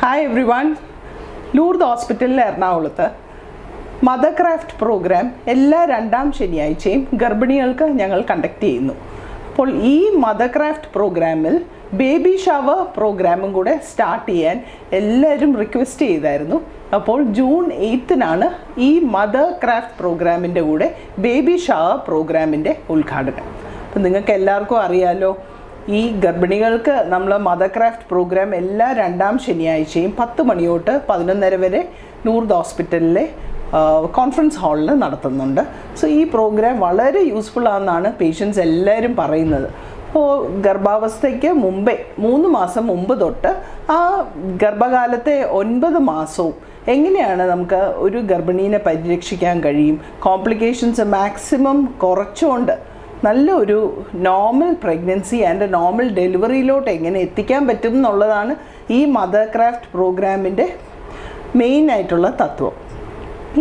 Hi every one. Lourdes ഹോസ്പിറ്റലിൽ എറണാകുളത്ത് mother craft programme എല്ലാ രണ്ടാം ശനിയാഴ്ചയും ഗർഭിണികൾക്ക് ഞങ്ങൾ കണ്ടക്ട് ചെയ്യുന്നു. അപ്പോൾ ഈ മദർ ക്രാഫ്റ്റ് പ്രോഗ്രാമിൽ ബേബി ഷവർ പ്രോഗ്രാമും കൂടെ സ്റ്റാർട്ട് ചെയ്യാൻ എല്ലാവരും റിക്വസ്റ്റ് ചെയ്തായിരുന്നു. അപ്പോൾ ജൂൺ 8-നാണ് ഈ മദർ ക്രാഫ്റ്റ് പ്രോഗ്രാമിൻ്റെ കൂടെ ബേബി ഷവർ പ്രോഗ്രാമിൻ്റെ ഉദ്ഘാടനം. അപ്പം നിങ്ങൾക്ക് എല്ലാവർക്കും അറിയാലോ, ഈ ഗർഭിണികൾക്ക് നമ്മൾ മദർ ക്രാഫ്റ്റ് പ്രോഗ്രാം എല്ലാ രണ്ടാം ശനിയാഴ്ചയും 10 മണി തൊട്ട് 11:30 വരെ ലൂർദ് ഹോസ്പിറ്റലിലെ കോൺഫറൻസ് ഹാളിൽ നടത്തുന്നുണ്ട്. സോ ഈ പ്രോഗ്രാം വളരെ യൂസ്ഫുൾ ആണെന്നാണ് പേഷ്യൻസ് എല്ലാവരും പറയുന്നത്. അപ്പോൾ ഗർഭാവസ്ഥയ്ക്ക് മുമ്പേ 3 മാസം മുമ്പ് തൊട്ട് ആ ഗർഭകാലത്തെ 9 മാസവും എങ്ങനെയാണ് നമുക്ക് ഒരു ഗർഭിണീനെ പരിരക്ഷിക്കാൻ കഴിയും, കോംപ്ലിക്കേഷൻസ് മാക്സിമം കുറച്ചുകൊണ്ട് നല്ലൊരു നോർമൽ പ്രഗ്നൻസി ആൻഡ് നോർമൽ ഡെലിവറിയിലോട്ട് എങ്ങനെ എത്തിക്കാൻ പറ്റും എന്നുള്ളതാണ് ഈ മദർ ക്രാഫ്റ്റ് പ്രോഗ്രാമിൻ്റെ മെയിനായിട്ടുള്ള തത്വം.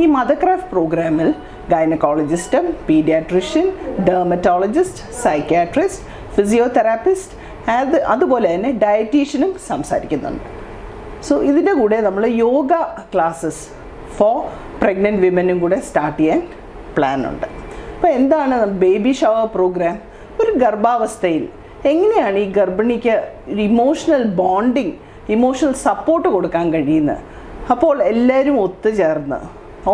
ഈ മദർ ക്രാഫ്റ്റ് പ്രോഗ്രാമിൽ gynaecologist, paediatrician, dermatologist, psychiatrist, physiotherapist അതുപോലെ തന്നെ ഡയറ്റീഷ്യനും സംസാരിക്കുന്നുണ്ട്. സോ ഇതിൻ്റെ കൂടെ നമ്മൾ യോഗ ക്ലാസ്സസ് ഫോർ പ്രഗ്നൻറ്റ് വിമനും കൂടെ സ്റ്റാർട്ട് ചെയ്യാൻ പ്ലാനുണ്ട്. അപ്പോൾ എന്താണ് ബേബി ഷവർ പ്രോഗ്രാം? ഒരു ഗർഭാവസ്ഥയിൽ എങ്ങനെയാണ് ഈ ഗർഭിണിക്ക് ഒരു ഇമോഷണൽ ബോണ്ടിങ്, ഇമോഷണൽ സപ്പോർട്ട് കൊടുക്കാൻ കഴിയുന്നത്? അപ്പോൾ എല്ലാവരും ഒത്തുചേർന്ന്,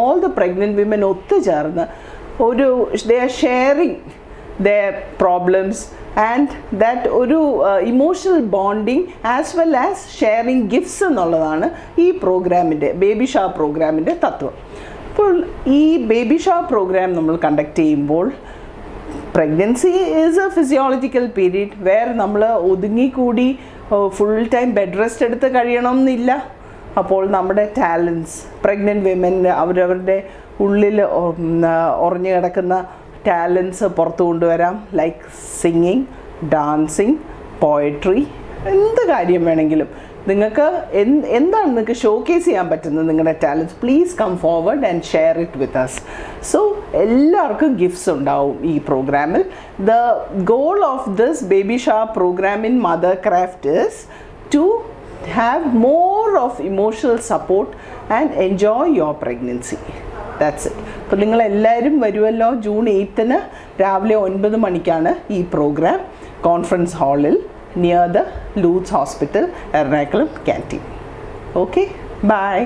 ഓൾ ദ പ്രഗ്നൻറ്റ് വിമൻ ഒത്തുചേർന്ന് ഒരു they are sharing their problems and that ഒരു emotional bonding as well as sharing gifts എന്നുള്ളതാണ് ഈ പ്രോഗ്രാമിൻ്റെ ബേബി ഷവർ പ്രോഗ്രാമിൻ്റെ തത്വം. അപ്പോൾ ഈ ബേബി ഷവർ പ്രോഗ്രാം നമ്മൾ കണ്ടക്ട് ചെയ്യുമ്പോൾ pregnancy is a physiological period where നമ്മൾ ഒതുങ്ങിക്കൂടി ഫുൾ ടൈം ബെഡ് റെസ്റ്റ് എടുത്ത് കഴിയണമെന്നില്ല. അപ്പോൾ നമ്മുടെ ടാലൻസ് പ്രഗ്നൻറ്റ് വിമൻ അവരവരുടെ ഉള്ളിൽ ഉറഞ്ഞു കിടക്കുന്ന ടാലൻസ് പുറത്തു കൊണ്ടുവരാം. ലൈക്ക് സിംഗിങ്, ഡാൻസിങ്, പോയട്രി, എന്ത് കാര്യം വേണമെങ്കിലും നിങ്ങൾക്ക് എന്താണ് നിങ്ങൾക്ക് ഷോക്കേസ് ചെയ്യാൻ പറ്റുന്നത് നിങ്ങളുടെ talents, please come forward and share it with us. So എല്ലാവർക്കും ഗിഫ്റ്റ്സ് ഉണ്ടാവും ഈ പ്രോഗ്രാമിൽ. The goal of this baby shower program in mother craft is to have more of emotional support and enjoy your pregnancy. That's it. അപ്പോൾ നിങ്ങളെല്ലാവരും വരുമല്ലോ. June 8-ന് രാവിലെ 9 മണിക്കാണ് ഈ പ്രോഗ്രാം കോൺഫറൻസ് ഹാളിൽ near the Lourdes hospital Ernakulam canteen. Okay, by.